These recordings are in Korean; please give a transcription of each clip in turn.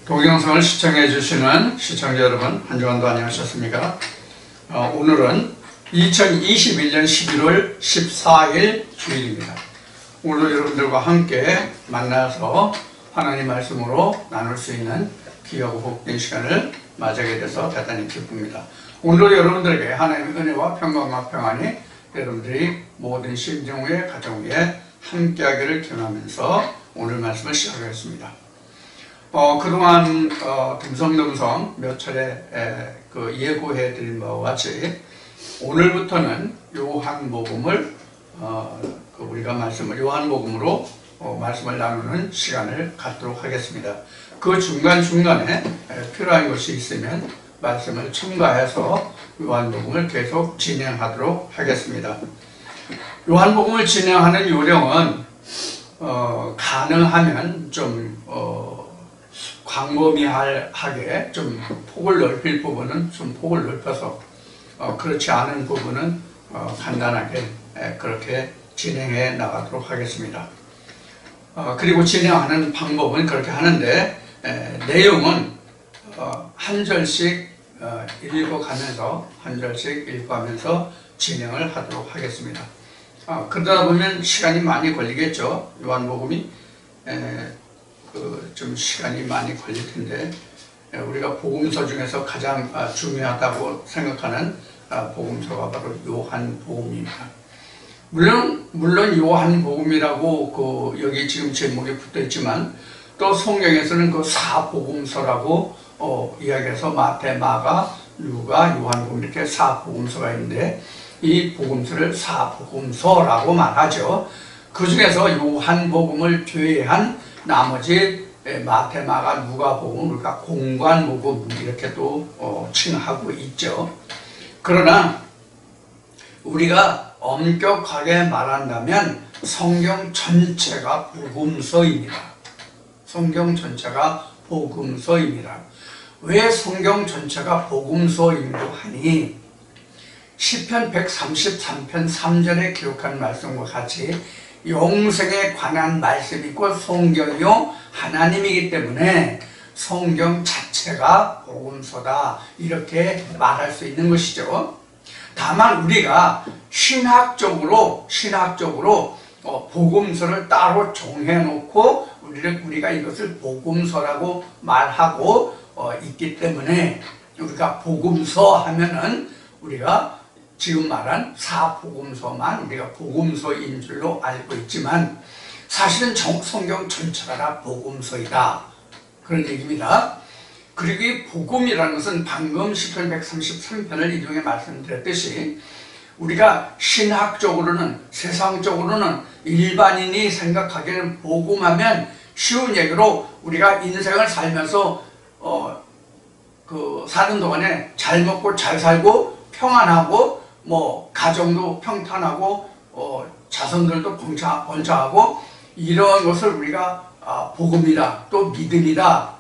동영상을 시청해 주시는 시청자 여러분, 한 주간도 안녕하셨습니까? 오늘은 2021년 11월 14일 주일입니다. 오늘 여러분들과 함께 만나서 하나님 말씀으로 나눌 수 있는 귀하고 복된 시간을 맞이하게 돼서 대단히 기쁩니다. 오늘 여러분들에게 하나님의 은혜와 평강과 평안이 여러분들이 모든 심정 위에 가정 위에 함께하기를 기원하면서 오늘 말씀을 시작하겠습니다. 그동안 듬성듬성 몇 차례 예고해 드린 바와 같이 오늘부터는 요한복음을 우리가 요한복음으로 말씀을 나누는 시간을 갖도록 하겠습니다. 그 중간중간에 필요한 것이 있으면 말씀을 첨가해서 요한복음을 계속 진행하도록 하겠습니다. 요한복음을 진행하는 요령은 가능하면 좀 광범위하게 좀 폭을 넓힐 부분은 좀 폭을 넓혀서 그렇지 않은 부분은 간단하게 그렇게 진행해 나가도록 하겠습니다. 그리고 진행하는 방법은 그렇게 하는데 내용은 한 절씩 읽어가면서 진행을 하도록 하겠습니다. 그러다 보면 시간이 많이 걸리겠죠. 요한복음이 좀 시간이 많이 걸릴 텐데 우리가 복음서 중에서 가장 중요하다고 생각하는 복음서가 바로 요한복음입니다. 물론 요한복음이라고 여기 지금 제목에 붙어 있지만 또 성경에서는 그 사복음서라고 이야기해서 마태, 마가, 루가, 요한복음 이렇게 사복음서가 있는데 이 복음서를 사복음서라고 말하죠. 그 중에서 요한복음을 제외한 나머지 마태, 마가, 누가복음, 우리가 공관복음 이렇게 또 칭하고 있죠. 그러나 우리가 엄격하게 말한다면 성경 전체가 복음서입니다. 성경 전체가 복음서입니다. 왜 성경 전체가 복음서인고 하니 시편 133편 3절에 기록한 말씀과 같이 영생에 관한 말씀이 있고 성경이요 하나님이기 때문에 성경 자체가 복음서다 이렇게 말할 수 있는 것이죠. 다만 우리가 신학적으로 복음서를 따로 정해놓고 우리가 이것을 복음서라고 말하고 있기 때문에 우리가 복음서 하면은 우리가 지금 말한 사복음서만 우리가 복음서인 줄로 알고 있지만 사실은 성경 전체가 다 복음서이다 그런 얘기입니다. 그리고 이 복음이라는 것은 방금 시편 133편을 이중에 말씀드렸듯이 우리가 신학적으로는 세상적으로는 일반인이 생각하기에는 복음하면 쉬운 얘기로 우리가 인생을 살면서 사는 동안에 잘 먹고 잘 살고 평안하고 가정도 평탄하고 자손들도 번창하고 이런 것을 우리가 복음이다 또 믿음이다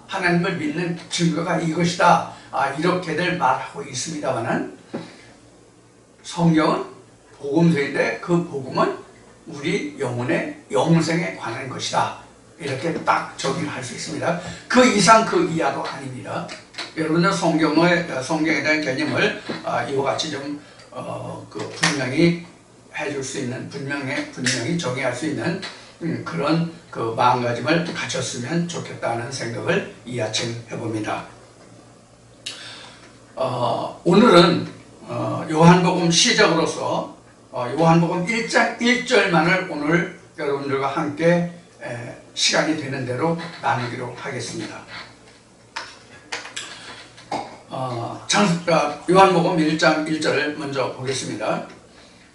하나님을 믿는 증거가 이것이다 이렇게들 말하고 있습니다만은 성경은 복음서인데 그 복음은 우리 영혼의 영생에 관한 것이다 이렇게 딱 정의할 수 있습니다. 그 이상 그 이하도 아닙니다. 여러분은 성경에 대한 개념을 이와 같이 좀 분명히 해줄 수 있는 분명히 정의할 수 있는 그런 마음가짐을 가졌으면 좋겠다는 생각을 이 아침 해봅니다. 오늘은 요한복음 시작으로서 요한복음 1장 1절만을 오늘 여러분들과 함께 시간이 되는 대로 나누기로 하겠습니다. 요한복음 1장 1절을 먼저 보겠습니다.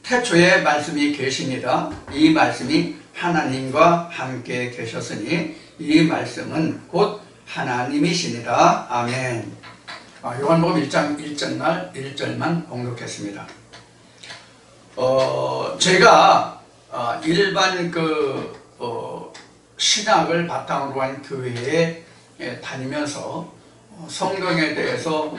태초에 말씀이 계시니라. 이 말씀이 하나님과 함께 계셨으니 이 말씀은 곧 하나님이시니라. 아멘. 요한복음 1장 1절만 봉독했습니다. 제가 일반 신학을 바탕으로 한 교회에 다니면서 성경에 대해서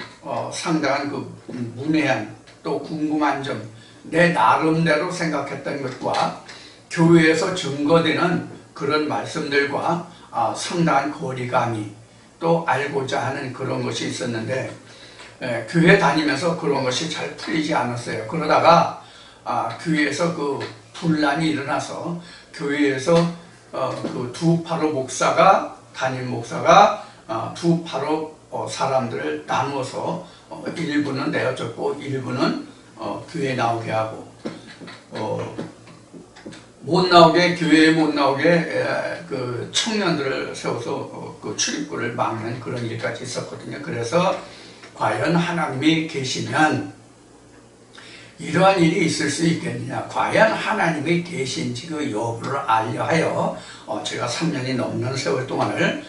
상당한 문외한 또 궁금한 점, 내 나름대로 생각했던 것과 교회에서 증거되는 그런 말씀들과 상당한 거리감이 또 알고자 하는 그런 것이 있었는데 교회 다니면서 그런 것이 잘 풀리지 않았어요. 그러다가 교회에서 그 분란이 일어나서 교회에서 그 두파로 목사가 담임 목사가 두파로 사람들을 나누어서 일부는 내어줬고 일부는 교회에 나오게 하고 못 나오게 교회에 못 나오게 그 청년들을 세워서 그 출입구를 막는 그런 일까지 있었거든요. 그래서 과연 하나님이 계시면 이러한 일이 있을 수 있겠느냐, 과연 하나님이 계신지 그 여부를 알려 하여 제가 3년이 넘는 세월 동안을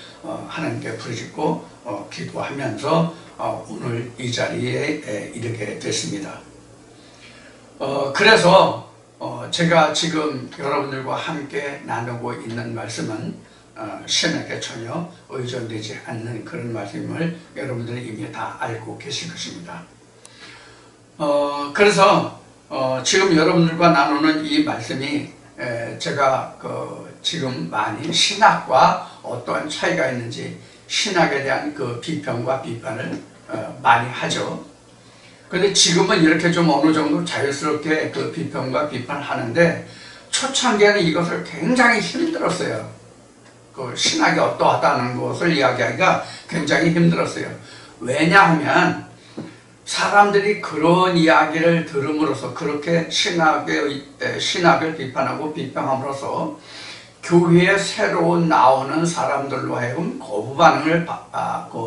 하나님께 부르짖고 기도하면서 오늘 이 자리에 이르게 됐습니다. 그래서 제가 지금 여러분들과 함께 나누고 있는 말씀은 신학에 전혀 의존되지 않는 그런 말씀을 여러분들이 이미 다 알고 계실 것입니다. 그래서 지금 여러분들과 나누는 이 말씀이 제가 지금 많이 신학과 어떠한 차이가 있는지 신학에 대한 그 비평과 비판을 많이 하죠. 근데 지금은 이렇게 좀 어느 정도 자유스럽게 그 비평과 비판을 하는데 초창기에는 이것을 굉장히 힘들었어요. 그 신학이 어떠하다는 것을 이야기하기가 굉장히 힘들었어요. 왜냐하면 사람들이 그런 이야기를 들음으로써 그렇게 신학을 비판하고 비평함으로써 교회에 새로 나오는 사람들로 하여금 거부 반응을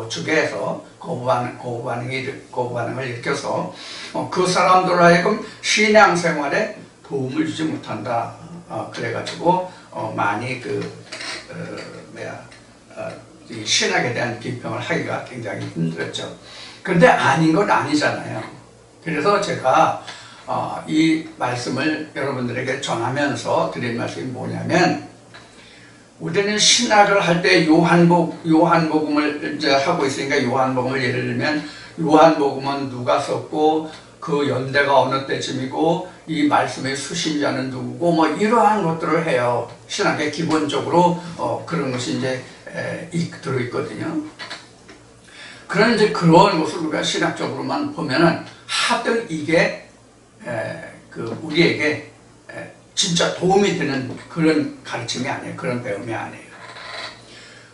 주게 해서 거부반응을 일으켜서 그 사람들로 하여금 신앙생활에 도움을 주지 못한다. 그래가지고 많이 이 신학에 대한 비평을 하기가 굉장히 힘들었죠. 그런데 아닌 건 아니잖아요. 그래서 제가 이 말씀을 여러분들에게 전하면서 드린 말씀이 뭐냐면, 우리는 신학을 할 때 요한복음을 이제 하고 있으니까 요한복음을 예를 들면 요한복음은 누가 썼고 그 연대가 어느 때쯤이고 이 말씀의 수신자는 누구고 뭐 이러한 것들을 해요. 신학에 기본적으로 그런 것이 이제 들어있거든요. 그런 이제 그런 것을 우리가 신학적으로만 보면은 하등 이게 우리에게 진짜 도움이 되는 그런 가르침이 아니에요. 그런 배움이 아니에요.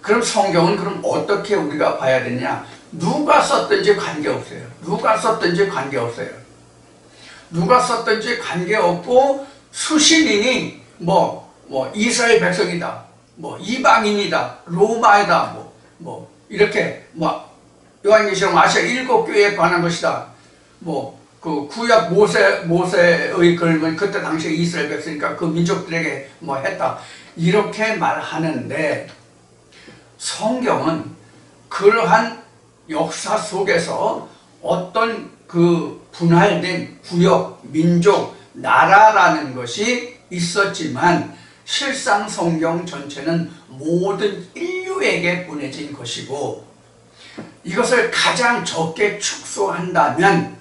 그럼 성경은 그럼 어떻게 우리가 봐야 되냐? 누가 썼든지 관계없어요. 누가 썼든지 관계없어요. 누가 썼든지 관계없고 수신인이 뭐 이스라엘 백성이다, 뭐 이방인이다, 로마이다, 뭐 이렇게 요한계시록 아시아 7교회에 관한 것이다. 그 구약 모세의 글은 그때 당시에 이스라엘 백성이니까 그 민족들에게 했다. 이렇게 말하는데 성경은 그러한 역사 속에서 어떤 그 분할된 구역, 민족, 나라라는 것이 있었지만 실상 성경 전체는 모든 인류에게 보내진 것이고, 이것을 가장 적게 축소한다면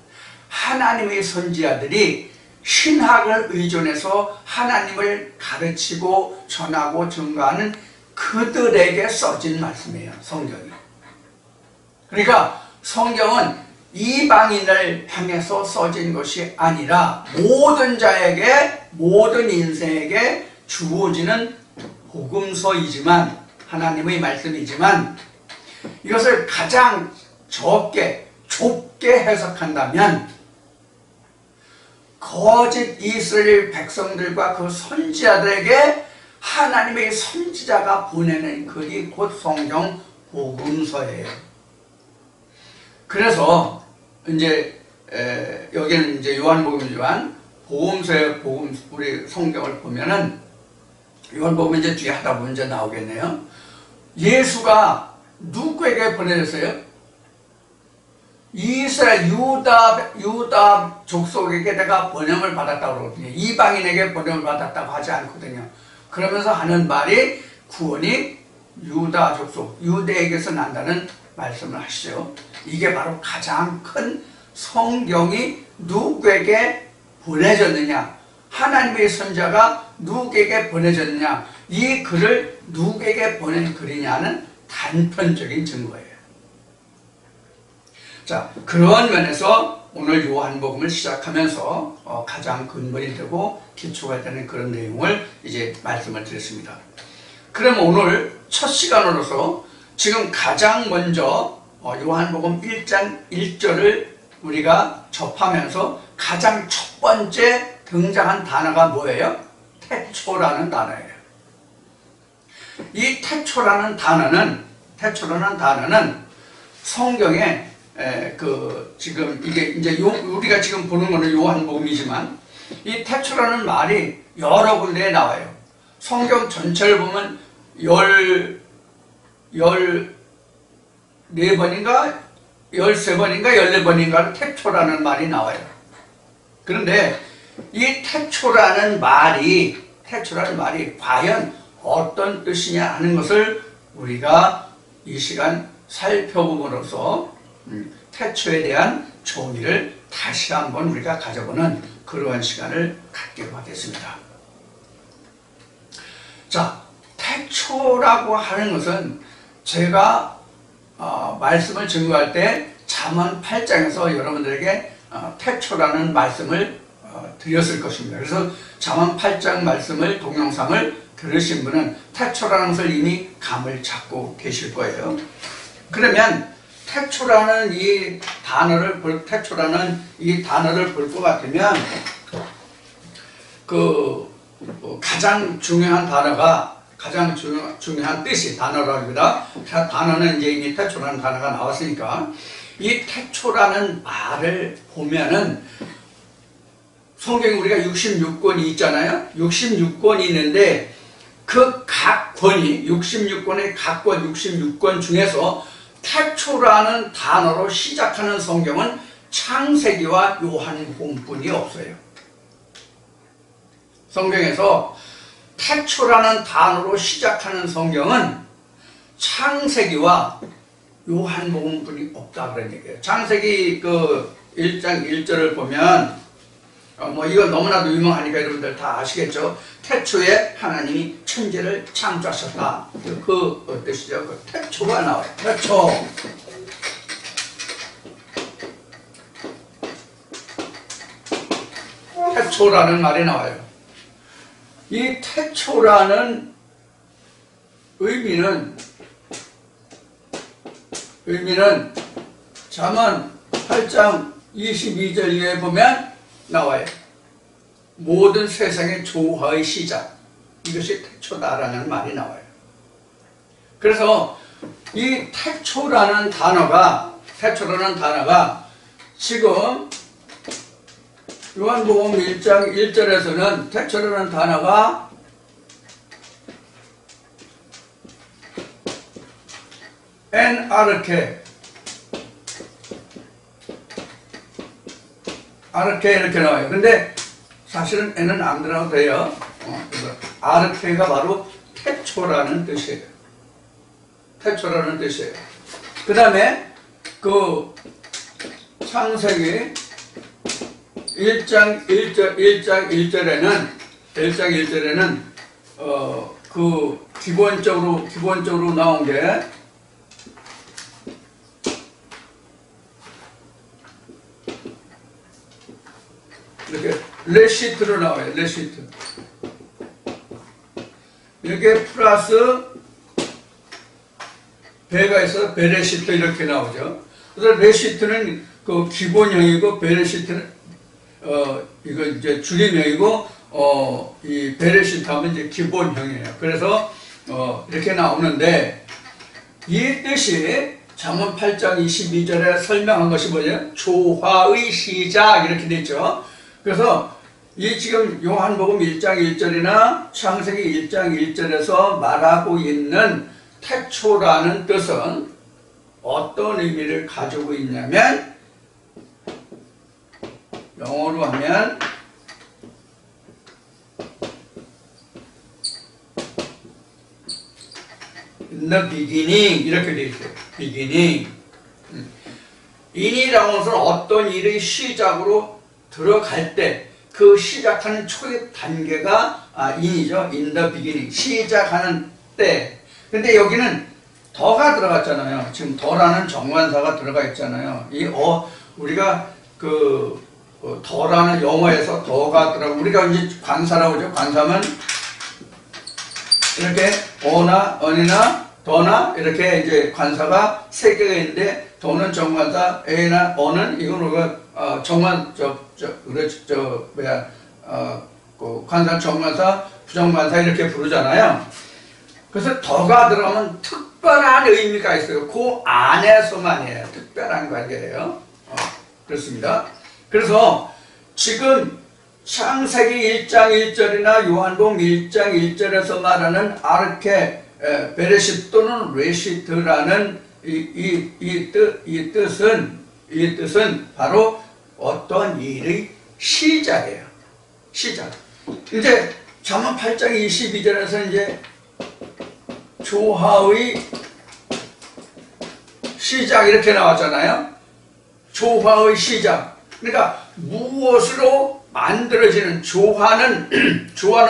하나님의 선지자들이 신학을 의존해서 하나님을 가르치고 전하고 증거하는 그들에게 써진 말씀이에요. 성경이. 그러니까 성경은 이방인을 향해서 써진 것이 아니라 모든 자에게, 모든 인생에게 주어지는 복음서이지만, 하나님의 말씀이지만, 이것을 가장 적게, 좁게 해석한다면 거짓 이스라엘 백성들과 그 선지자들에게 하나님의 선지자가 보내는 글이 곧 성경 복음서예요. 그래서 이제 여기는 이제 요한복음이지만 복음서의 우리 성경을 보면은 요한복음 이제 뒤에 하다 보면 이제 나오겠네요. 예수가 누구에게 보내졌어요? 이스라엘 유다 족속에게 내가 번영을 받았다고 그러거든요. 이방인에게 번영을 받았다고 하지 않거든요. 그러면서 하는 말이 구원이 유다 족속, 유대에게서 난다는 말씀을 하시죠. 이게 바로 가장 큰 성경이 누구에게 보내졌느냐, 하나님의 선자가 누구에게 보내졌느냐, 이 글을 누구에게 보낸 글이냐는 단편적인 증거예요. 자, 그런 면에서 오늘 요한복음을 시작하면서 가장 근본이 되고 기초가 되는 그런 내용을 이제 말씀을 드렸습니다. 그럼 오늘 첫 시간으로서 지금 가장 먼저 요한복음 1장 1절을 우리가 접하면서 가장 첫 번째 등장한 단어가 뭐예요? 태초라는 단어예요. 이 태초라는 단어는 성경에 지금 이게 이제 우리가 지금 보는 거는 요한복음이지만 이 태초라는 말이 여러 군데에 나와요. 성경 전체를 보면 14번인가 13번인가 14번인가 태초라는 말이 나와요. 그런데 이 태초라는 말이 과연 어떤 뜻이냐 하는 것을 우리가 이 시간 살펴봄으로써 태초에 대한 정의를 다시 한번 우리가 가져보는 그러한 시간을 갖기로 하겠습니다. 자, 태초라고 하는 것은 제가 말씀을 증거할 때 잠언 8장에서 여러분들에게 태초라는 말씀을 드렸을 것입니다. 그래서 잠언 8장 말씀을 동영상을 들으신 분은 태초라는 것을 이미 감을 잡고 계실 거예요. 그러면 태초라는 이 단어를 볼 것 같으면 가장 중요한 뜻이 단어랍니다. 단어는 이제 이미 태초라는 단어가 나왔으니까 이 태초라는 말을 보면은 성경에 우리가 66권이 있잖아요. 66권이 있는데 그 각 권이 66권의 각 권 66권 중에서 태초라는 단어로 시작하는 성경은 창세기와 요한복음뿐이 없어요. 성경에서 태초라는 단어로 시작하는 성경은 창세기와 요한복음뿐이 없다 그런 얘기예요. 창세기 1장 1절을 보면 이건 너무나도 유명하니까 여러분들 다 아시겠죠. 태초에 하나님이 천지를 창조하셨다. 그 뜻이죠. 그 태초가 나와요. 태초라는 말이 나와요. 이 태초라는 의미는 잠언 8장 22절에 보면 나와요. 모든 세상의 조화의 시작, 이것이 태초다라는 말이 나와요. 그래서 이 태초라는 단어가 지금 요한복음 1장 1절에서는 태초라는 단어가 아르케 이렇게 나와요. 근데 사실은 N은 안 들어가도 돼요. 아르케가 바로 태초라는 뜻이에요. 그 다음에 창세기 1장 1절에는 기본적으로 나온 게 이렇게 레시트로 나와요. 레시트. 이렇게 플러스 배가 있어서 베레시트 이렇게 나오죠. 그래서 레시트는 그 기본형이고 베레시트는 이거 이제 줄임형이고 이 베레시트 하면 이제 기본형이에요. 그래서 이렇게 나오는데 이 뜻이 잠언 8장 22절에 설명한 것이 뭐냐? 조화의 시작 이렇게 되어 있죠. 그래서 이 지금 요한복음 1장 1절이나 창세기 1장 1절에서 말하고 있는 태초라는 뜻은 어떤 의미를 가지고 있냐면 영어로 하면 in the beginning 이렇게 되어 있어요. beginning. in이라는 것은 어떤 일의 시작으로 들어갈 때 그 시작하는 초입 단계가 in이죠. in the beginning. 시작하는 때. 근데 여기는 더가 들어갔잖아요. 지금 더라는 정관사가 들어가 있잖아요. 우리가 더라는 영어에서 더가 들어가, 우리가 이제 관사라고 하죠. 관사면 이렇게 어나, 언이나, 더나 이렇게 이제 관사가 세 개가 있는데, 더는 정관사, 에나, 어는 이건 우리가 정관, 관사, 정관사, 부정관사 이렇게 부르잖아요. 그래서 더가 들어가면 특별한 의미가 있어요. 그 안에서만이에요. 특별한 관계예요. 그렇습니다. 그래서 지금 창세기 1장 1절이나 요한복음 1장 1절에서 말하는 아르케, 베레시트 또는 레시트라는 이 뜻은 바로 어떤 일의 시작이에요. 시작. 이제 잠언 8장 22절에서 이제 조화의 시작 이렇게 나왔잖아요. 조화의 시작. 그러니까 무엇으로 만들어지는 조화는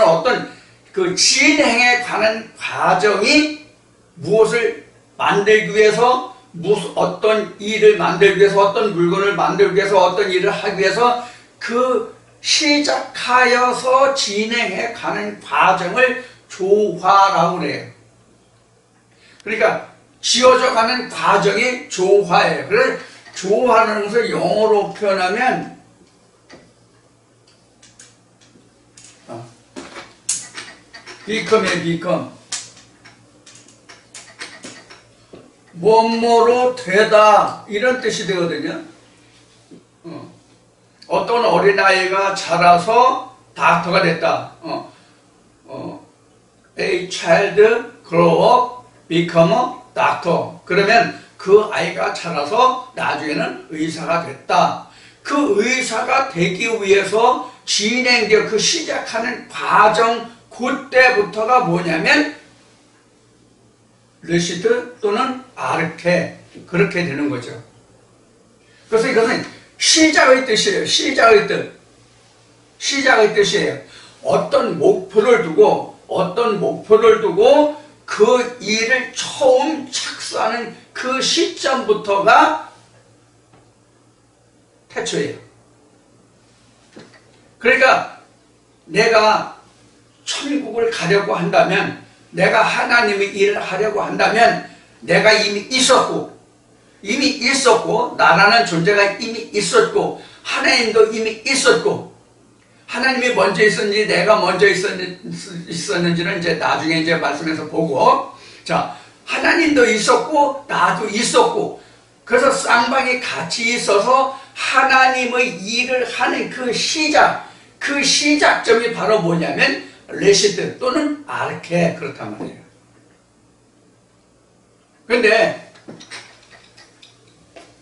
어떤 그 진행에 관한 과정이 무엇을 만들기 위해서, 어떤 일을 만들기 위해서, 어떤 물건을 만들기 위해서, 어떤 일을 하기 위해서 그 시작하여서 진행해 가는 과정을 조화라고 그래요. 그러니까 지어져 가는 과정이 조화예요. 그래서 조화라는 것을 영어로 표현하면 become이에요. become. 뭐뭐로 되다 이런 뜻이 되거든요. 어떤 어린아이가 자라서 닥터가 됐다. A child grow up, become a doctor. 그러면 그 아이가 자라서 나중에는 의사가 됐다. 그 의사가 되기 위해서 진행되어 그 시작하는 과정, 그때부터가 뭐냐면 레시트 또는 아르케, 그렇게 되는 거죠. 그래서 이것은 시작의 뜻이에요. 시작의 뜻. 시작의 뜻이에요. 어떤 목표를 두고 그 일을 처음 착수하는 그 시점부터가 태초예요. 그러니까 내가 천국을 가려고 한다면, 내가 하나님의 일을 하려고 한다면 내가 이미 있었고 나라는 존재가 이미 있었고 하나님도 이미 있었고, 하나님이 먼저 있었는지 내가 먼저 있었는지는 이제 나중에 이제 말씀해서 보고, 자, 하나님도 있었고 나도 있었고, 그래서 쌍방이 같이 있어서 하나님의 일을 하는 그 시작점이 바로 뭐냐면 레시트 또는 아르케, 그렇단 말이에요. 근데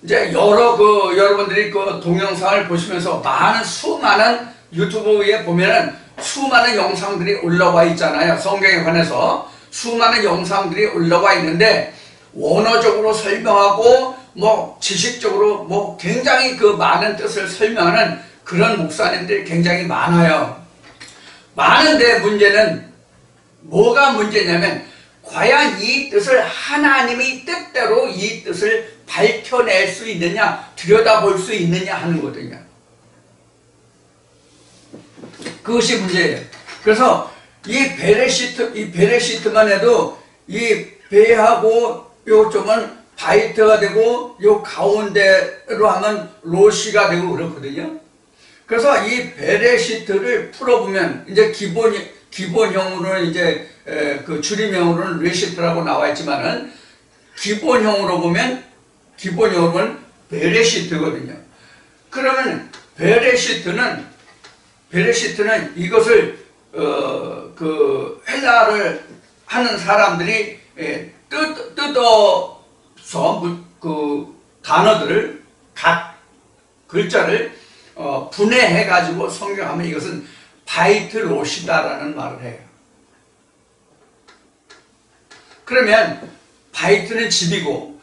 이제 여러분들이 그 동영상을 보시면서 수많은 유튜브에 보면은 수많은 영상들이 올라와 있잖아요. 성경에 관해서 수많은 영상들이 올라와 있는데, 원어적으로 설명하고 지식적으로 굉장히 그 많은 뜻을 설명하는 그런 목사님들이 굉장히 많아요. 많은데 문제는 뭐가 문제냐면, 과연 이 뜻을 하나님의 뜻대로 이 뜻을 밝혀낼 수 있느냐, 들여다볼 수 있느냐 하는 거거든요. 그것이 문제예요. 그래서 이 베레시트만 해도 이 배하고 요점은 바이트가 되고 요 가운데로 하면 로시가 되고 그렇거든요. 그래서 이 베레시트를 풀어보면 이제 기본형으로는 이제 그 줄임형으로는 레시트라고 나와 있지만은 기본형으로 보면 베레시트거든요. 그러면 베레시트는 이것을 그 헬라어를 하는 사람들이 뜯어서 그 단어들을 각 글자를 분해해 가지고 성경하면 이것은 바이트롯이다라는 말을 해요. 그러면 바이트는 집이고,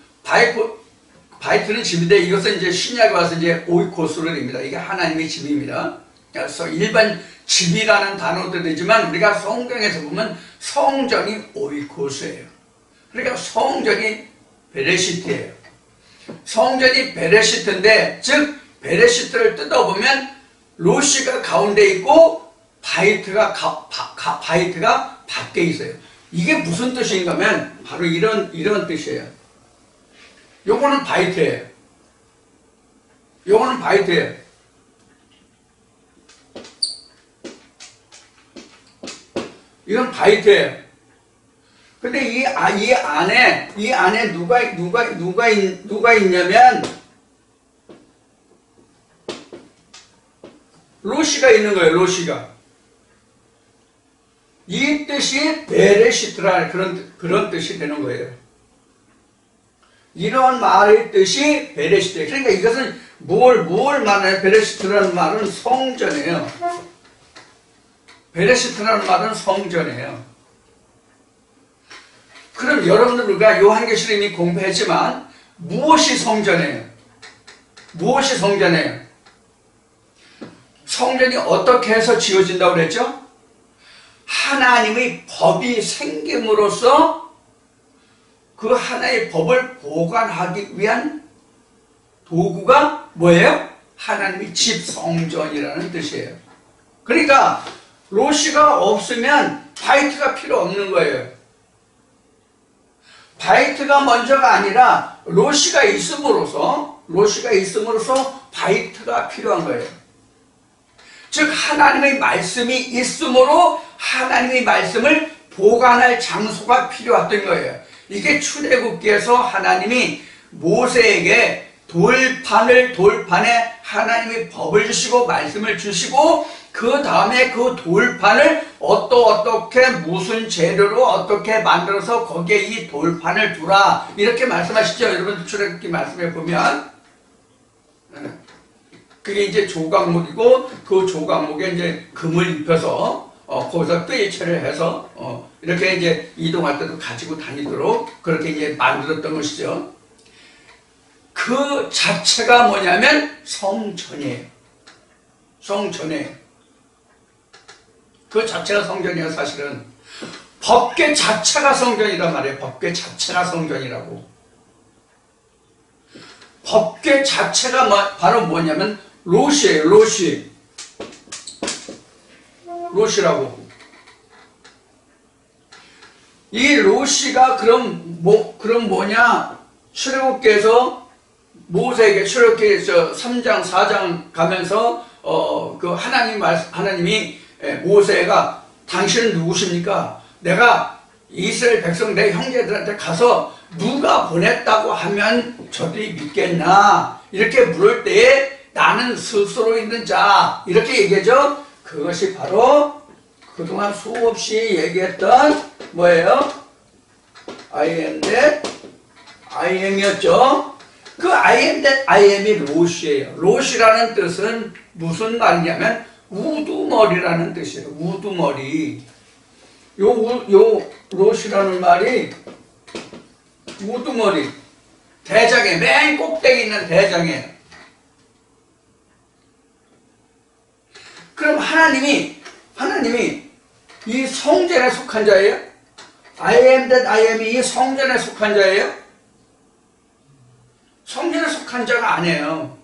바이트는 집인데 이것은 이제 신약에 와서 이제 오이코스로 됩니다. 이게 하나님의 집입니다. 그래서 일반 집이라는 단어도 되지만 우리가 성경에서 보면 성전이 오이코스예요. 그러니까 성전이 베레시트예요. 성전이 베레시트인데, 즉 베레시트를 뜯어보면 로시가 가운데 있고 바이트가 바이트가 밖에 있어요. 이게 무슨 뜻인가 하면 바로 이런 뜻이에요. 요거는 바이트예요. 요거는 바이트예요. 이건 바이트예요. 근데 이 안에 누가 있냐면 로시가 있는 거예요. 로시가. 이 뜻이 베레시트라는 그런 뜻이 되는 거예요. 이런 말의 뜻이 베레시트. 그러니까 이것은 뭘 말하냐? 베레시트라는 말은 성전이에요. 베레시트라는 말은 성전이에요. 그럼 여러분들 우리가 요한계시록 이미 공부했지만 무엇이 성전이에요? 무엇이 성전이에요? 성전이 어떻게 해서 지어진다고 그랬죠? 하나님의 법이 생김으로써 그 하나의 법을 보관하기 위한 도구가 뭐예요? 하나님의 집 성전이라는 뜻이에요. 그러니까 로시가 없으면 바이트가 필요 없는 거예요. 바이트가 먼저가 아니라 로시가 있음으로써 바이트가 필요한 거예요. 즉 하나님의 말씀이 있으므로 하나님의 말씀을 보관할 장소가 필요했던 거예요. 이게 출애굽기에서 하나님이 모세에게 돌판에 하나님의 법을 주시고 말씀을 주시고 그 다음에 그 돌판을 어떻게 무슨 재료로 어떻게 만들어서 거기에 이 돌판을 두라 이렇게 말씀하시죠. 여러분 출애굽기 말씀에 보면 그게 이제 조각목이고 그 조각목에 이제 금을 입혀서 거기서 뜰채를 해서 이렇게 이제 이동할 때도 가지고 다니도록 그렇게 이제 만들었던 것이죠. 그 자체가 뭐냐면 성전이에요. 성전이에요. 그 자체가 성전이에요. 사실은 법계 자체가 성전이란 말이에요. 법계 자체가 성전이라고. 법계 자체가 바로 뭐냐면 로시예요. 로시라고. 이 로시가 그럼 뭐냐? 출애굽기에서 모세에게 출애굽기에서 3장 4장 가면서 그 하나님이 모세가 당신은 누구십니까? 내가 이스라엘 백성 내 형제들한테 가서 누가 보냈다고 하면 저들이 믿겠나? 이렇게 물을 때에 나는 스스로 있는 자 이렇게 얘기하죠. 그것이 바로 그동안 수없이 얘기했던 뭐예요? I am that I am이었죠. 그 I am that I am이 로시예요. 로시라는 뜻은 무슨 말이냐면 우두머리라는 뜻이에요. 우두머리. 요 로시라는 말이 우두머리. 대장에 맨 꼭대기 있는 대장에. 그럼 하나님이 이 성전에 속한 자예요? I am that I am이 이 성전에 속한 자예요? 성전에 속한 자가 아니에요.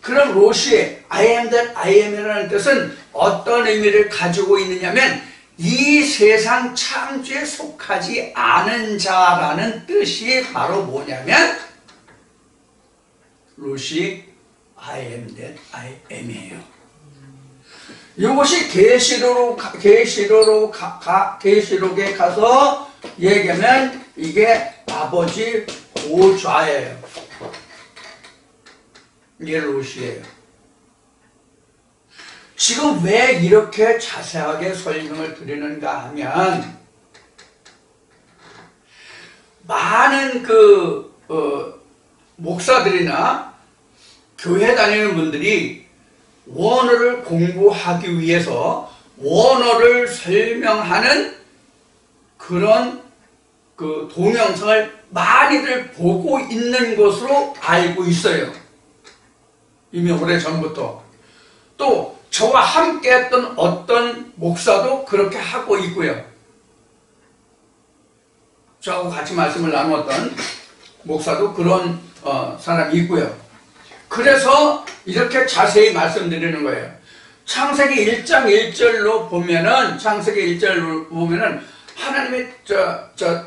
그럼 로시의 I am that I am이라는 뜻은 어떤 의미를 가지고 있느냐면 이 세상 창조에 속하지 않은 자라는 뜻이 바로 뭐냐면 로시 I am that I am이에요. 이것이 계시록에 가서 얘기하면 이게 아버지 보좌예요. 이게 로시예요. 지금 왜 이렇게 자세하게 설명을 드리는가 하면 많은 목사들이나 교회 다니는 분들이 원어를 공부하기 위해서 원어를 설명하는 그런 동영상을 많이들 보고 있는 것으로 알고 있어요. 이미 오래전부터. 또 저와 함께 했던 어떤 목사도 그렇게 하고 있고요. 저하고 같이 말씀을 나누었던 목사도 그런 사람이 있고요. 그래서 이렇게 자세히 말씀드리는 거예요. 창세기 1장 1절로 보면은, 창세기 1절로 보면은, 하나님이,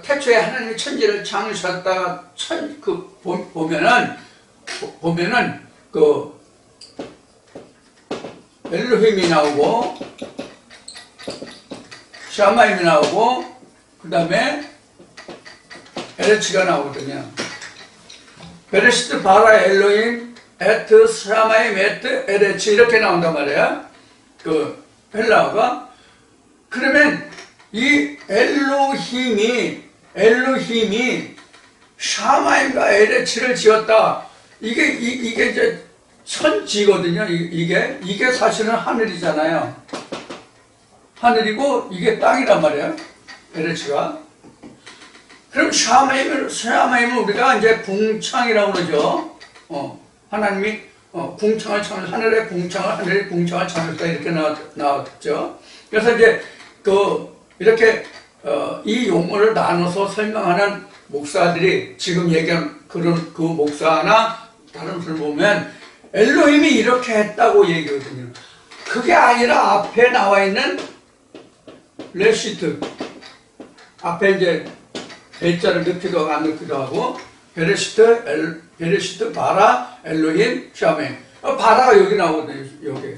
태초에 하나님이 천지를 창조하셨다가, 보면은, 엘로힘이 나오고, 샤마임이 나오고, 그 다음에, 에레치가 나오거든요. 베레시트 바라 엘로힘, 에트, 샤마임, 에트, 에레치, 이렇게 나온단 말이에요. 헬라어가. 그러면, 이 엘로힘이 샤마임과 에레치를 지었다. 이게 이제 천지거든요. 이게 사실은 하늘이잖아요. 하늘이고 이게 땅이란 말이에요. 에레치가. 그럼 샤마임은 우리가 이제 궁창이라고 그러죠. 하나님이 궁창을 창조, 하늘의 궁창을 창조했다 이렇게 나왔죠. 그래서 이제 이렇게 이 용어를 나눠서 설명하는 목사들이 지금 얘기한 그런 그 목사나 다른 분을 보면 엘로힘이 이렇게 했다고 얘기하거든요. 그게 아니라 앞에 나와 있는 레시트, 앞에 이제 대자를 넣기도 하고 안 넣기도 하고, 베레시트, 바라, 엘로힘, 샤메. 바라가 여기 나오거든요. 여기.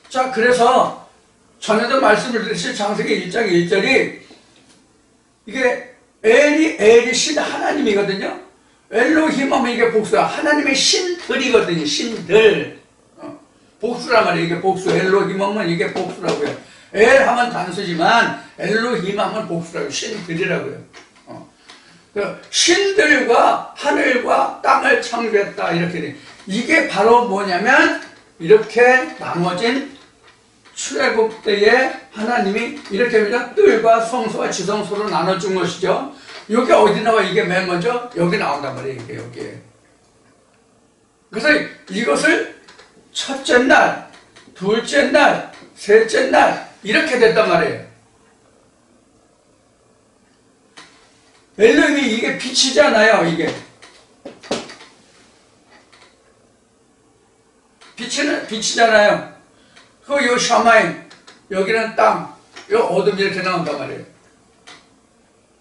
자, 그래서 전에도 말씀을 드렸듯이 창세기 1장 1절이 이게 엘이 신 하나님이거든요. 엘로힘 하면 이게 복수야. 하나님의 신들이거든요. 신들. 복수란 말이에요. 이게 복수. 엘로힘 하면 이게 복수라고요. 엘 하면 단수지만 엘로힘 하면 복수라고요. 신들이라고요. 신들과 하늘과 땅을 창조했다. 이렇게 돼. 이게 바로 뭐냐면 이렇게 나눠진 출애굽 때에 하나님이 이렇게 그냥 뜰과 성소와 지성소로 나눠준 것이죠. 여기 어디 나와? 이게 맨 먼저 여기 나온단 말이에요. 이게 여기에. 그래서 이것을 첫째 날, 둘째 날, 셋째 날 이렇게 됐단 말이에요. 엘로힘이 이게 빛이잖아요. 이게 빛이잖아요. 요 샤마임, 여기는 땅, 요 어둠 이렇게 나온단 말이에요.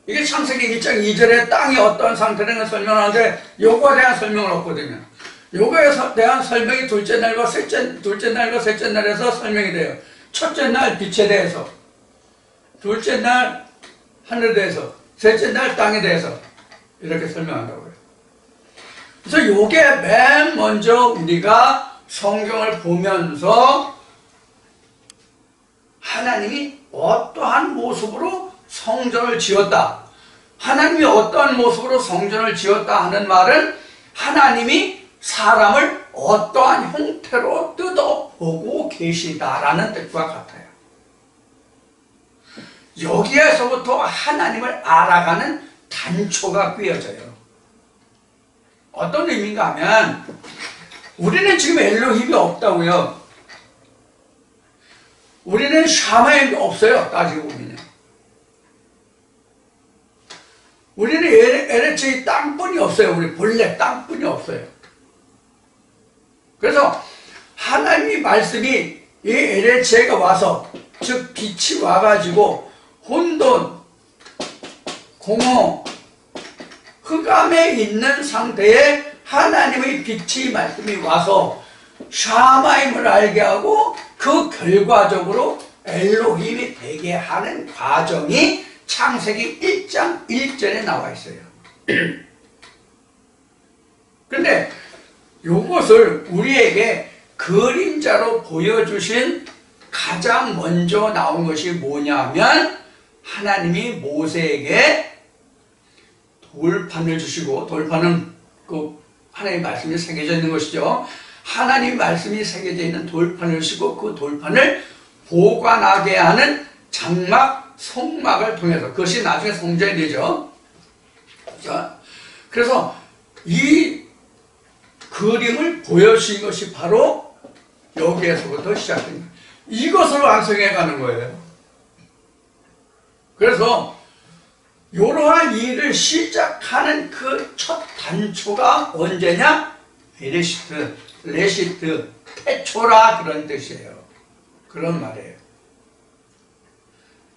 이게 창세기 1장 2절에 땅이 어떤 상태라는 걸 설명하는데 요거에 대한 설명은 없거든요. 요거에 대한 설명이 둘째 날과 셋째 날에서 설명이 돼요. 첫째 날 빛에 대해서, 둘째 날 하늘에 대해서, 셋째 날 땅에 대해서 이렇게 설명한다고요. 그래서 요게 맨 먼저 우리가 성경을 보면서 하나님이 어떠한 모습으로 성전을 지었다. 하나님이 어떠한 모습으로 성전을 지었다 하는 말은 하나님이 사람을 어떠한 형태로 뜯어보고 계시다라는 뜻과 같아요. 여기에서부터 하나님을 알아가는 단초가 꿰어져요. 어떤 의미인가 하면 우리는 지금 엘로힘이 없다고요. 우리는 샤마임도 없어요. 따지고 보면요. 우리는 에레치의 땅뿐이 없어요. 우리 본래 땅뿐이 없어요. 그래서 하나님의 말씀이 이 에레치가 와서, 즉 빛이 와가지고 혼돈, 공허, 흑암에 있는 상태에 하나님의 빛이 말씀이 와서 샤마임을 알게 하고 그 결과적으로 엘로힘이 되게 하는 과정이 창세기 1장 1절에 나와 있어요. 근데 이것을 우리에게 그림자로 보여주신 가장 먼저 나온 것이 뭐냐면 하나님이 모세에게 돌판을 주시고, 돌판은 그 하나님의 말씀이 새겨져 있는 것이죠. 하나님의 말씀이 새겨져 있는 돌판을 주시고 그 돌판을 보관하게 하는 장막, 성막을 통해서, 그것이 나중에 성전이 되죠. 자, 그래서 이 그림을 보여주신 것이 바로 여기에서부터 시작됩니다. 이것을 완성해 가는 거예요. 그래서 이러한 일을 시작하는 그 첫 단초가 언제냐? 레시트, 태초라 그런 뜻이에요. 그런 말이에요.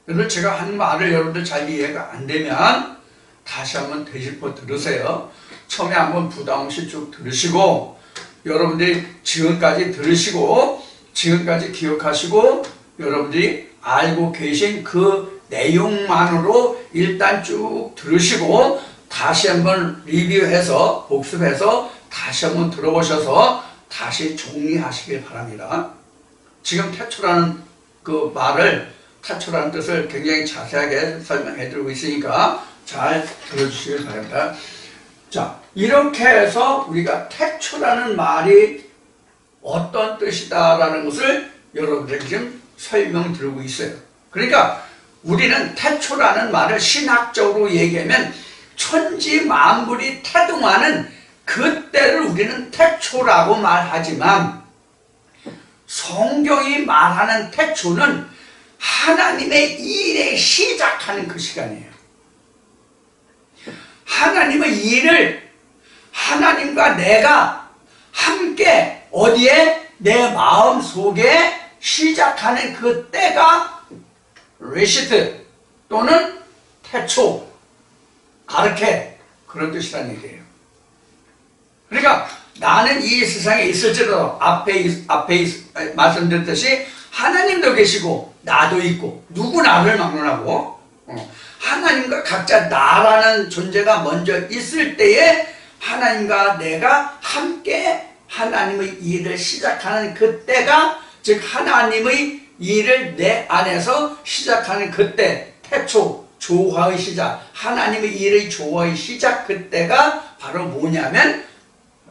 여러분 제가 한 말을 여러분들 잘 이해가 안 되면 다시 한번 되짚어 들으세요. 처음에 한번 부담 없이 쭉 들으시고 여러분들이 지금까지 들으시고 지금까지 기억하시고 여러분들이 알고 계신 그 내용만으로 일단 쭉 들으시고 다시 한번 리뷰해서 복습해서 다시 한번 들어보셔서 다시 정리하시길 바랍니다. 지금 태초라는 그 말을 태초라는 뜻을 굉장히 자세하게 설명해 드리고 있으니까 잘 들어주시길 바랍니다. 자, 이렇게 해서 우리가 태초라는 말이 어떤 뜻이다라는 것을 여러분들에게 지금 설명드리고 있어요. 그러니까 우리는 태초라는 말을 신학적으로 얘기하면 천지 만물이 태동하는 그때를 우리는 태초라고 말하지만 성경이 말하는 태초는 하나님의 일에 시작하는 그 시간이에요. 하나님의 일을 하나님과 내가 함께 어디에? 내 마음 속에 시작하는 그 때가 레시트 또는 태초, 아르케 그런 뜻이라는 얘기예요. 그러니까 나는 이 세상에 있을지라도 앞에 말씀드렸듯이 하나님도 계시고 나도 있고 누구 나를 막론하고 하나님과 각자 나라는 존재가 먼저 있을 때에 하나님과 내가 함께 하나님의 일을 시작하는 그때가 즉 하나님의 일을 내 안에서 시작하는 그때 태초 조화의 시작 하나님의 일의 조화의 시작 그때가 바로 뭐냐면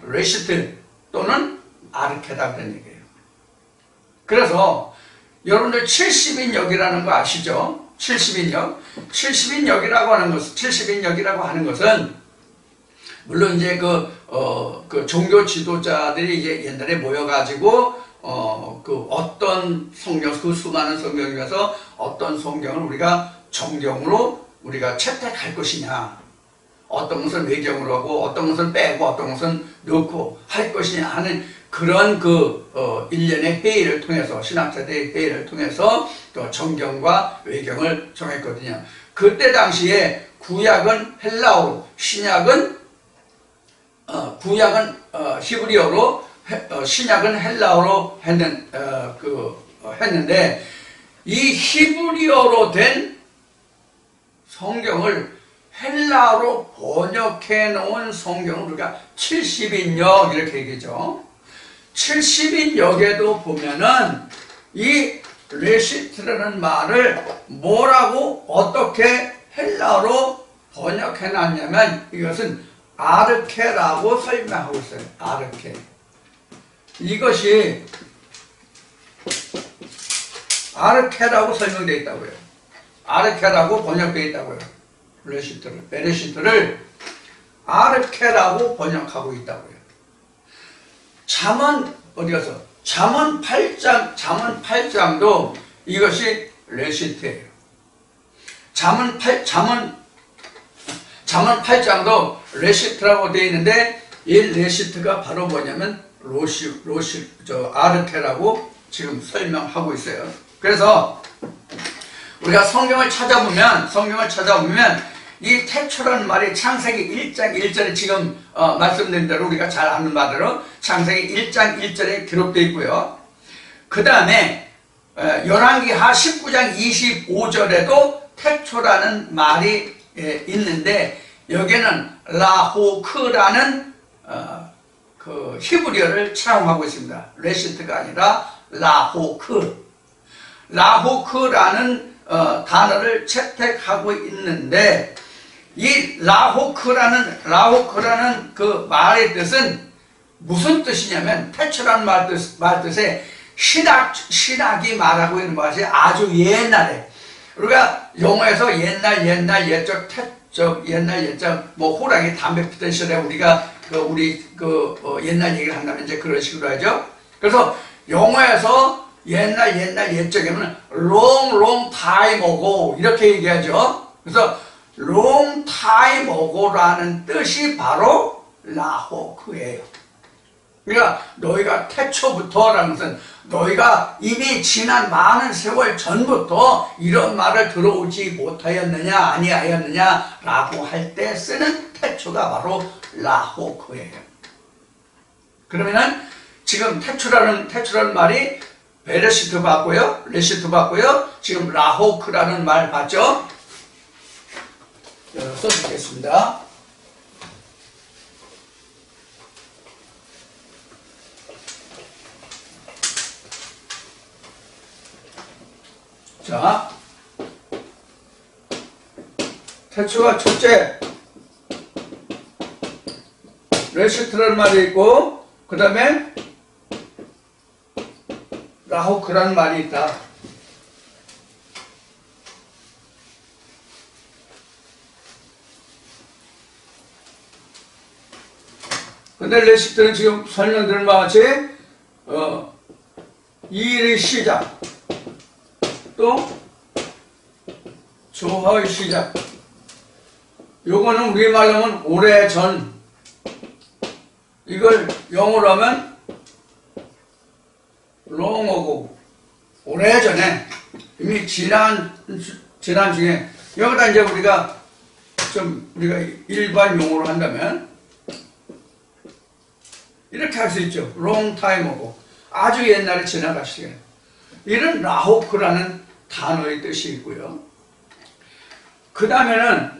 레시트 또는 아르케다 그런 얘기예요. 그래서 여러분들 70인역이라는 거 아시죠? 70인역. 70인역이라고 하는 것은 물론 이제 그 종교 지도자들이 이제 옛날에 모여가지고 그 어떤 성경, 그 수많은 성경 중에서 어떤 성경을 우리가 정경으로 우리가 채택할 것이냐, 어떤 것은 외경으로 하고 어떤 것은 빼고 어떤 것은 넣고 할 것이냐 하는 그런 일련의 회의를 통해서 신학자들의 회의를 통해서 또 정경과 외경을 정했거든요. 그때 당시에 구약은 헬라어로, 신약은 구약은 히브리어로, 신약은 헬라어로 했는데 이 히브리어로 된 성경을 헬라어로 번역해 놓은 성경을 우리가 70인역 이렇게 얘기하죠. 70인역에도 보면은 이 레시트라는 말을 뭐라고 어떻게 헬라어로 번역해 놨냐면 이것은 아르케라고 설명하고 있어요. 아르케. 이것이 아르케라고 설명되어 있다고요. 아르케라고 번역되어 있다고요. 베레시트를 아르케라고 번역하고 있다고요. 잠언 어디 가서? 잠언 8장도 이것이 레시트예요. 잠언 8장도 레시트라고 되어 있는데 이 레시트가 바로 뭐냐면 아르케라고 지금 설명하고 있어요. 그래서 우리가 성경을 찾아보면 이 태초라는 말이 창세기 1장 1절에 지금 말씀드린 대로 우리가 잘 아는 바대로 창세기 1장 1절에 기록되어 있고요. 그 다음에 열왕기하 19장 25절에도 태초라는 말이 있는데 여기는 라호크라는 그 히브리어를 차용하고 있습니다. 레시트가 아니라 라호크라는 단어를 채택하고 있는데 이 라호크라는 그 말의 뜻은 무슨 뜻이냐면 태초라는 말 뜻에 신학이 말하고 있는 것이 아주 옛날에 우리가 영어에서 옛날 옛적 뭐 호랑이 담배 피던 시절에 우리가 옛날 얘기를 한다면 이제 그런 식으로 하죠. 그래서 영어에서 옛날 옛적에는 long time ago 이렇게 얘기하죠. 그래서 long time ago라는 뜻이 바로 라호크예요. 그러니까 너희가 태초부터라는 것은 너희가 이미 지난 많은 세월 전부터 이런 말을 들어오지 못하였느냐 아니하였느냐 라고 할 때 쓰는 태초가 바로 라호크예요. 그러면은 지금 태초라는 말이 베레시트 봤고요, 레시트 봤고요, 지금 라호크라는 말 봤죠? 써드리겠습니다. 자, 태초가 첫째, 레시트라는 말이 있고, 그 다음에 라호크라는 말이 있다. 근데 레시트는 지금 설명드린 바와 같이 일의 시작, 또 조화의 시작. 요거는 우리말로 하면 오래전, 이걸 영어로 하면 long ago, 오래전에, 이미 지난 중에, 여기다 이제 우리가 일반 용어로 한다면 이렇게 할 수 있죠. long time ago, 아주 옛날에 지나가시게. 이런 라호크라는 단어의 뜻이 있고요. 그 다음에는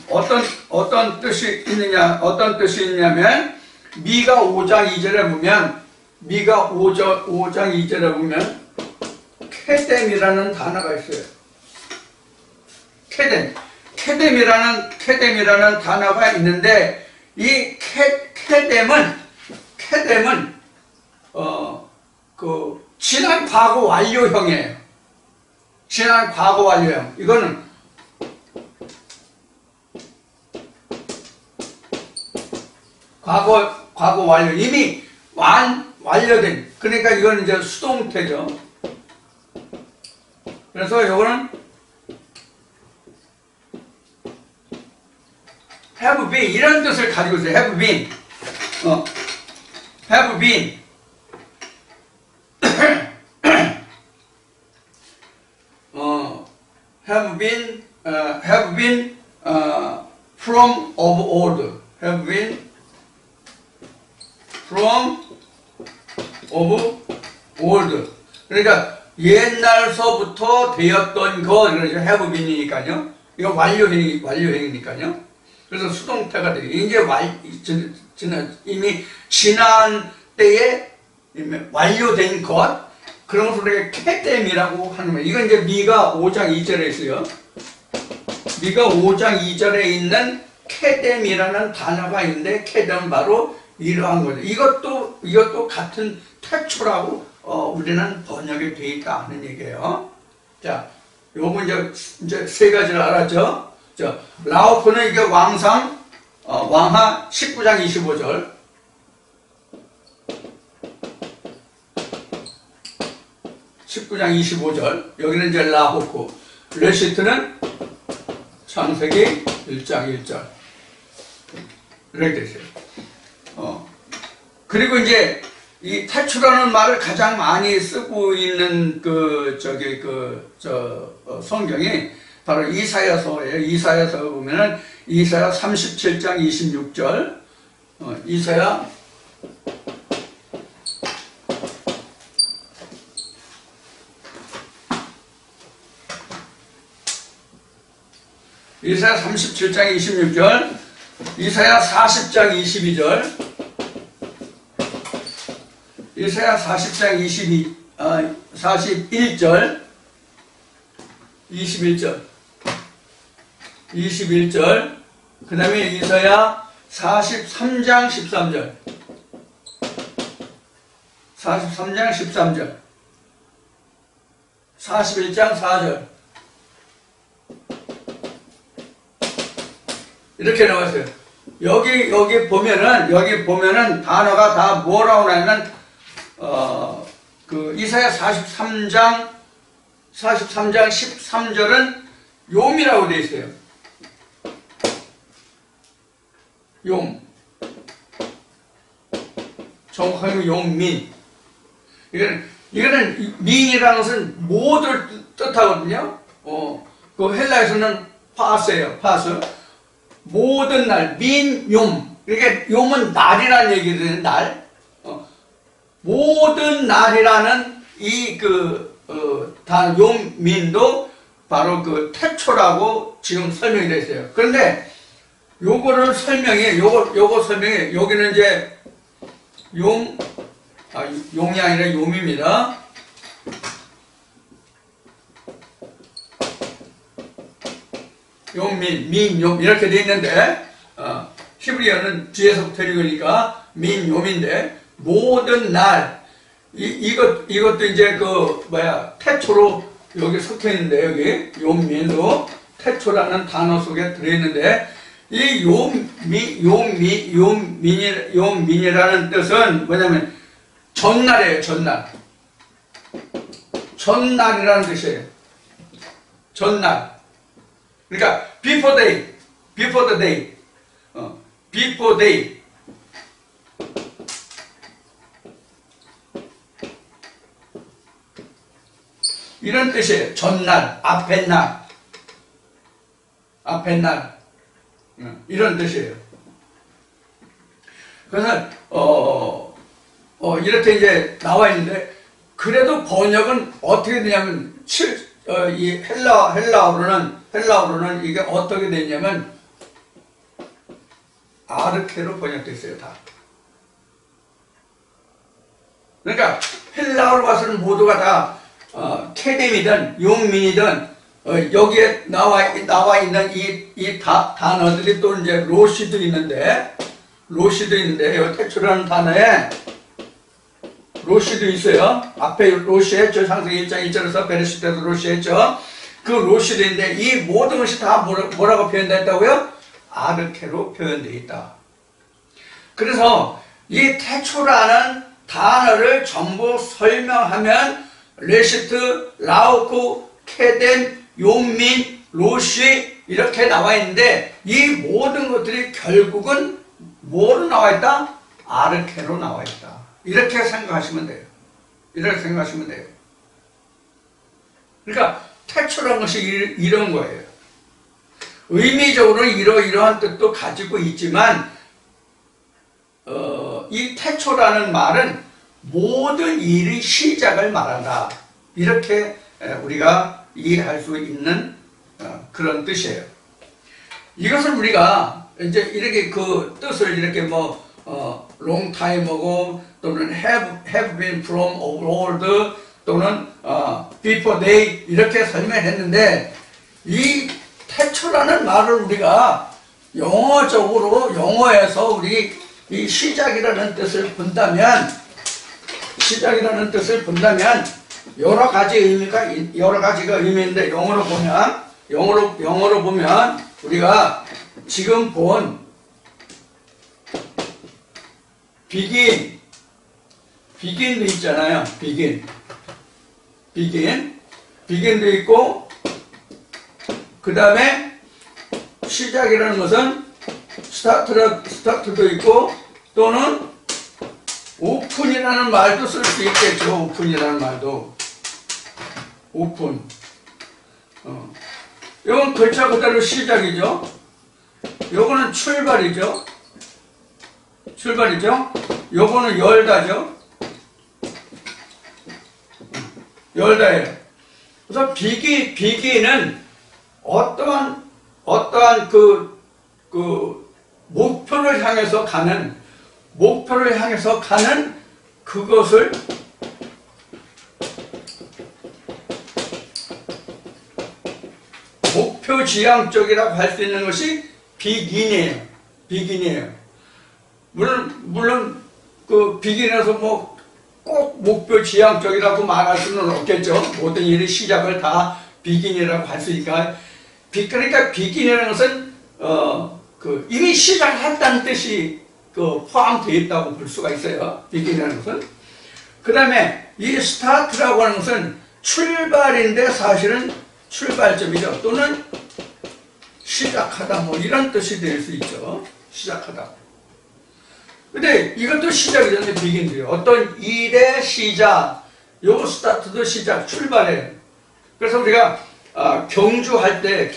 어떤 뜻이 있냐면, 미가 5장 2절에 보면, 케뎀이라는 단어가 있어요. 케뎀이라는 단어가 있는데, 이 케뎀은 지난 과거 완료형이에요. 지난 과거 완료형. 이거는 과거 완료. 이미 완료된. 그러니까 이건 이제 수동태죠. 그래서 이거는 have been 이런 뜻을 가지고 있어요. have been. have been. have been from of old. have been from of old. 그러니까 옛날서부터 되었던 것. 그러죠. have been이니까요. 이거 완료형이니까요. 그래서 수동태가 돼요. 이제 이미 지난 때에 완료된 것. 그런 것을 우리가 케뎀이라고 하는 거예요. 이건 이제 미가 5장 2절에 있어요. 미가 5장 2절에 있는 케뎀이라는 단어가 있는데, 케뎀은 바로 이러한 거죠. 이것도 같은 태초라고 우리는 번역이 되어 있다 하는 얘기예요. 자, 요거 이제 세 가지를 알았죠? 자, 라호크는 이게 왕하 19장 25절. 19장 25절. 여기는 이제 라호크. 레시트는 창세기 1장 1절. 이렇게 되어있어요. 그리고 이제 이 태초라는 말을 가장 많이 쓰고 있는 성경이 바로 이사야서예요. 이사야서 보면은 이사야 37장 26절. 이사야 37장 26절, 이사야 40장 22절, 이사야 40장 41절, 21절, 그 다음에 이사야 43장 13절, 41장 4절, 이렇게 나왔어요. 여기 보면은 단어가 다 뭐라고 나냐면 그 이사야 43장 13절은 욤이라고 되어 있어요. 욤. 정확하게 욤민. 이거는 민이라는 것은 모두를 뜻하거든요. 그 헬라에서는 파스예요. 파스. 모든 날, 민, 욤. 그러니까 욤은 날이라는 얘기거든요. 날. 모든 날이라는 단 욤민도 바로 그 태초라고 지금 설명이 되어 있어요. 그런데 요거 설명해. 여기는 이제 용이 아니라 욤입니다. 욤민, 민, 욤 이렇게 되어 있는데 히브리어는 뒤에서부터 읽으니까 민, 욤인데 모든 날 이것도 이제 태초로 여기 속해 있는데 여기 욤민도 태초라는 단어 속에 들어 있는데 이 욤민이라는 뜻은 뭐냐면 전날이에요. 전날이라는 뜻이에요. 전날. 그러니까 before the day. before day. 이런 뜻이에요. 전날, 앞에 날. 이런 뜻이에요. 그래서 이렇게 이제 나와 있는데 그래도 번역은 어떻게 되냐면 이 헬라어로는 이게 어떻게 되냐면 아르케로 번역됐어요. 다. 그러니까 헬라어를 봐서는 모두가 다 케뎀이든 욤민이든 여기에 나와 있는 이 단어들이 또 이제 로시도 있는데 여기 태초라는 단어에 로시도 있어요. 앞에 로시 했죠. 창세기 1장 1절에서 베레시 때도 로시 했죠. 그 로시도 있는데 이 모든 것이 다 뭐라고 표현되어 있다고요? 아르케로 표현되어 있다. 그래서 이 태초라는 단어를 전부 설명하면 레시트, 라우크, 케덴, 욤민, 로시 이렇게 나와 있는데 이 모든 것들이 결국은 뭐로 나와 있다? 아르케로 나와 있다. 이렇게 생각하시면 돼요. 그러니까 태초라는 것이 이런 거예요. 의미적으로는 이러이러한 뜻도 가지고 있지만 이 태초라는 말은 모든 일의 시작을 말한다. 이렇게 우리가 이해할 수 있는 그런 뜻이에요. 이것을 우리가 이제 이렇게 그 뜻을 이렇게 long time ago 또는 have been from of old 또는 before day 이렇게 설명했는데 이 태초라는 말을 우리가 영어에서 우리 이 시작이라는 뜻을 본다면 여러 가지가 의미인데 영어로 보면 우리가 지금 본 begin도 있잖아요. begin도 있고 그 다음에 시작이라는 것은 스타트도 있고 또는 오픈이라는 말도 쓸 수 있겠죠. 오픈이라는 말도. 오픈. 이건 글자 그대로 시작이죠. 요거는 출발이죠. 요거는 열다죠. 열다예요. 그래서 비기는 어떠한 그 목표를 향해서 가는 그것을 목표 지향적이라고 할 수 있는 것이 비긴이에요. 물론 그 비긴에서 꼭 목표 지향적이라고 말할 수는 없겠죠. 모든 일의 시작을 다 비긴이라고 할 수 있으니까. 그러니까 비긴이라는 것은 이미 시작했다는 뜻이 포함되어 있다고 볼 수가 있어요. 비긴이라는 것은. 그 다음에 이 스타트라고 하는 것은 출발인데 사실은 출발점이죠. 또는 시작하다 뭐 이런 뜻이 될 수 있죠. 시작하다. 근데 이것도 시작이잖아요. 비긴드요. 어떤 일의 시작, 요 스타트도 시작, 출발이에요. 그래서 우리가 경주할 때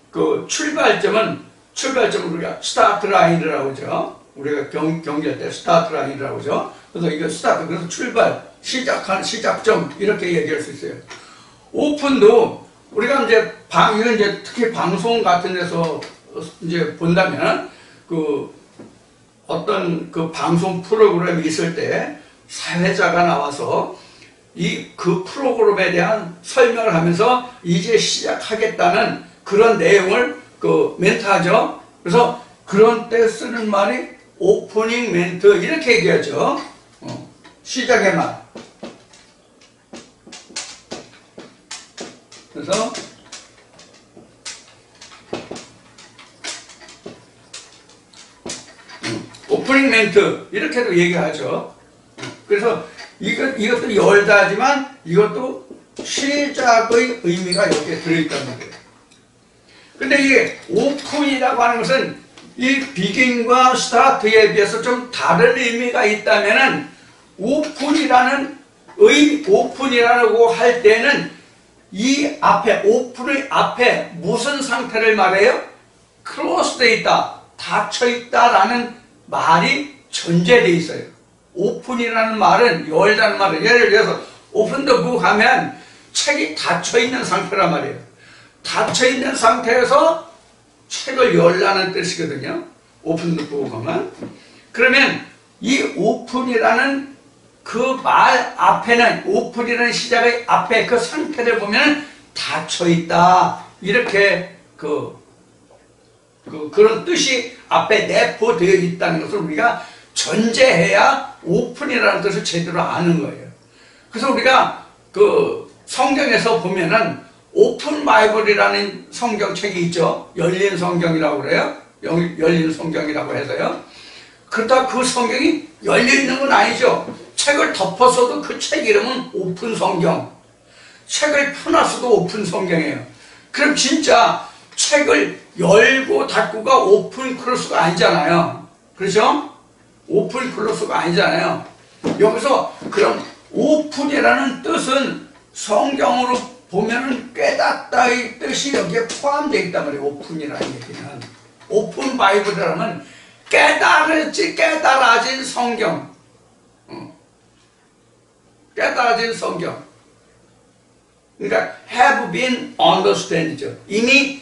그 출발점은 우리가 스타트 라인이라고 하죠. 우리가 경기할 때 스타트 라인이라고 하죠. 그래서 이거 스타트, 그래서 출발, 시작한 시작점 이렇게 얘기할 수 있어요. 오픈도 우리가 이건 이제 특히 방송 같은 데서 이제 본다면 그 어떤 그 방송 프로그램이 있을 때 사회자가 나와서 그 프로그램에 대한 설명을 하면서 이제 시작하겠다는 그런 내용을 그 멘트하죠. 그래서 그런 때 쓰는 말이 오프닝 멘트 이렇게 얘기하죠. 시작의 말. 그래서 오프닝 멘트 이렇게도 얘기하죠. 그래서 이것도 열다지만 이것도 시작의 의미가 여기에 들어있다는 거예요. 근데 이게 오픈이라고 하는 것은 이 비긴과 스타트에 비해서 좀 다른 의미가 있다면은 오픈이라고 할 때는 이 앞에 오픈의 앞에 무슨 상태를 말해요? 클로스되어 있다, 닫혀 있다라는 말이 전제되어 있어요. 오픈이라는 말은 열다는 말은 예를 들어서 오픈 더 북 하면 책이 닫혀 있는 상태란 말이에요. 닫혀 있는 상태에서 책을 열라는 뜻이거든요. 오픈 더 북 하면. 그러면 이 오픈이라는 그 말 앞에는 오픈이라는 시작의 앞에 그 상태를 보면 닫혀 있다. 이렇게 그런 뜻이 앞에 내포되어 있다는 것을 우리가 전제해야 오픈이라는 뜻을 제대로 아는 거예요. 그래서 우리가 그 성경에서 보면은 오픈 바이블이라는 성경책이 있죠. 열린 성경이라고 그래요. 열린 성경이라고 해서요. 그렇다 그 성경이 열려있는 건 아니죠. 책을 덮었어도 그 책 이름은 오픈 성경. 책을 펴놨어도 오픈 성경이에요. 그럼 진짜 책을 열고 닫고가 오픈 클로스가 아니잖아요. 그렇죠? 오픈 클로스가 아니잖아요. 여기서 그럼 오픈이라는 뜻은 성경으로 보면은 깨닫다의 뜻이 여기에 포함되어 있단 말이에요. 오픈이라는 얘기는. 오픈 바이블이라면 깨달아진 성경. 깨달아진 성경. 그러니까 have been understand죠. 이미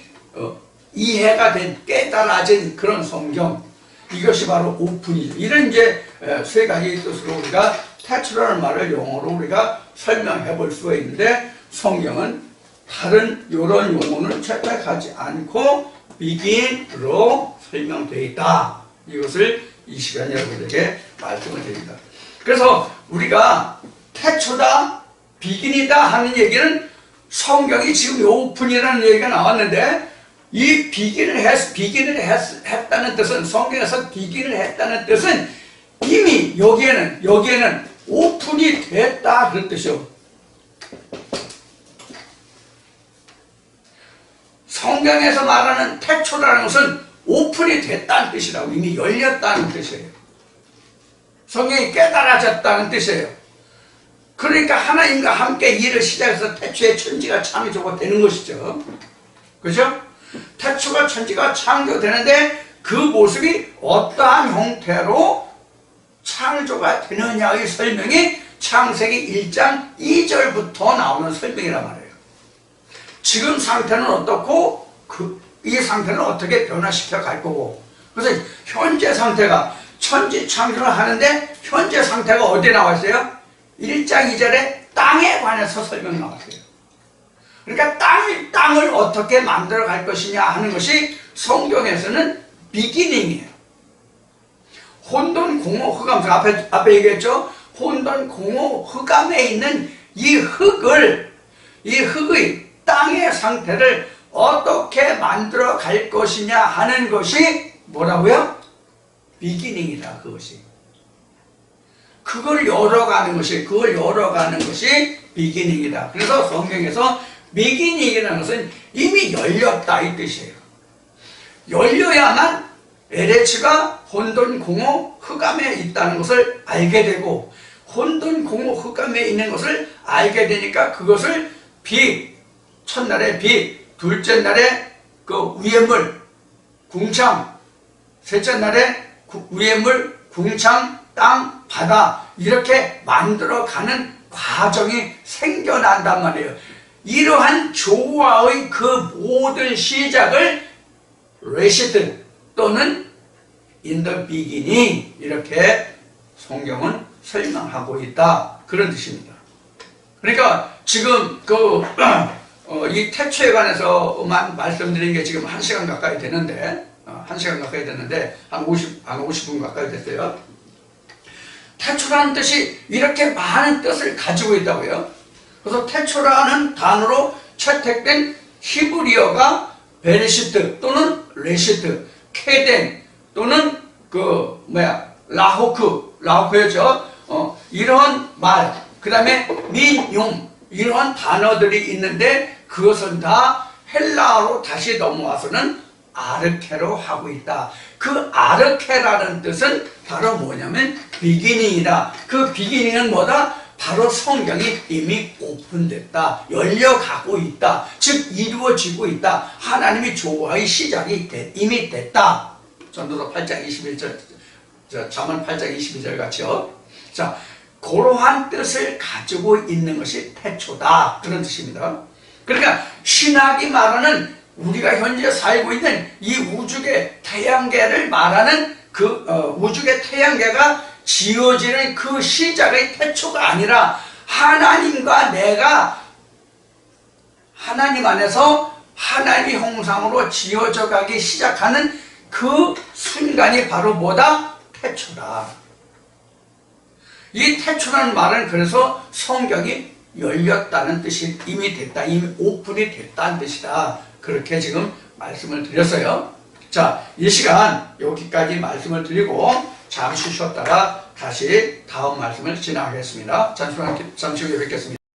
이해가 된, 깨달아진 그런 성경. 이것이 바로 오픈이죠. 이런 이제 세 가지 뜻으로 우리가 태초라는 말을 영어로 우리가 설명해 볼 수가 있는데 성경은 다른 이런 용어는 채택하지 않고 begin으로 설명되어 있다. 이것을 이 시간 여러분에게 말씀을 드립니다. 그래서 우리가 태초다, begin이다 하는 얘기는 성경이 지금 오픈이라는 얘기가 나왔는데 이 비긴을 했다는 뜻은 성경에서 비긴을 했다는 뜻은 이미 여기에는 오픈이 됐다 그런 뜻이요. 성경에서 말하는 태초라는 것은 오픈이 됐다는 뜻이라고 이미 열렸다는 뜻이에요. 성경이 깨달아졌다는 뜻이에요. 그러니까 하나님과 함께 일을 시작해서 태초에 천지가 창조가 되는 것이죠. 그죠? 태초가 천지가 창조되는데 그 모습이 어떠한 형태로 창조가 되느냐의 설명이 창세기 1장 2절부터 나오는 설명이란 말이에요. 지금 상태는 어떻고 이 상태는 어떻게 변화시켜 갈 거고, 그래서 현재 상태가 천지 창조를 하는데 현재 상태가 어디에 나와 있어요? 1장 2절에 땅에 관해서 설명이 나왔어요. 그러니까 땅을 어떻게 만들어 갈 것이냐 하는 것이 성경에서는 비기닝이에요. 혼돈, 공허, 흑암, 앞에 얘기했죠? 혼돈, 공허, 흑암에 있는 이 흙의 땅의 상태를 어떻게 만들어 갈 것이냐 하는 것이 뭐라고요? 비기닝이다, 그것이. 그걸 열어가는 것이 비기닝이다. 그래서 성경에서 비기닝이라는 것은 이미 열렸다 이 뜻이에요. 열려야만 LH가 혼돈, 공허, 흑암에 있다는 것을 알게 되고, 혼돈, 공허, 흑암에 있는 것을 알게 되니까 그것을 첫날에 둘째 날에 그 위의 물, 궁창, 셋째 날에 위의 물, 궁창, 땅, 바다 이렇게 만들어가는 과정이 생겨난단 말이에요. 이러한 조화의 그 모든 시작을 레시트 또는 in the beginning 이렇게 성경은 설명하고 있다 그런 뜻입니다. 그러니까 지금 이 태초에 관해서만 말씀드린 게 지금 1시간 가까이 되는데 한 50분 가까이 됐어요. 태초라는 뜻이 이렇게 많은 뜻을 가지고 있다고요. 그래서 태초라는 단어로 채택된 히브리어가 베레시트 또는 레시트, 케덴 또는 라호크였죠. 이런 말, 그 다음에 민용 이런 단어들이 있는데 그것은 다 헬라어로 다시 넘어와서는 아르케로 하고 있다. 그 아르케라는 뜻은 바로 뭐냐면 비기닝이다. 그 비기닝은 뭐다? 바로 성경이 이미 오픈됐다. 열려가고 있다. 즉 이루어지고 있다. 하나님의 조화의 시작이 이미 됐다. 전도서 8장 21절, 잠언 8장 22절 같이요. 자, 그러한 뜻을 가지고 있는 것이 태초다. 그런 뜻입니다. 그러니까 신학이 말하는 우리가 현재 살고 있는 이 우주계 태양계를 말하는 그 우주계 태양계가 지어지는 그 시작의 태초가 아니라 하나님과 내가 하나님 안에서 하나님의 형상으로 지어져 가기 시작하는 그 순간이 바로 뭐다? 태초다. 이 태초라는 말은 그래서 성경이 열렸다는 뜻이 이미 됐다, 이미 오픈이 됐다는 뜻이다. 그렇게 지금 말씀을 드렸어요. 자, 이 시간 여기까지 말씀을 드리고 잠시 쉬었다가 다시 다음 말씀을 진행하겠습니다. 잠시 후에 뵙겠습니다.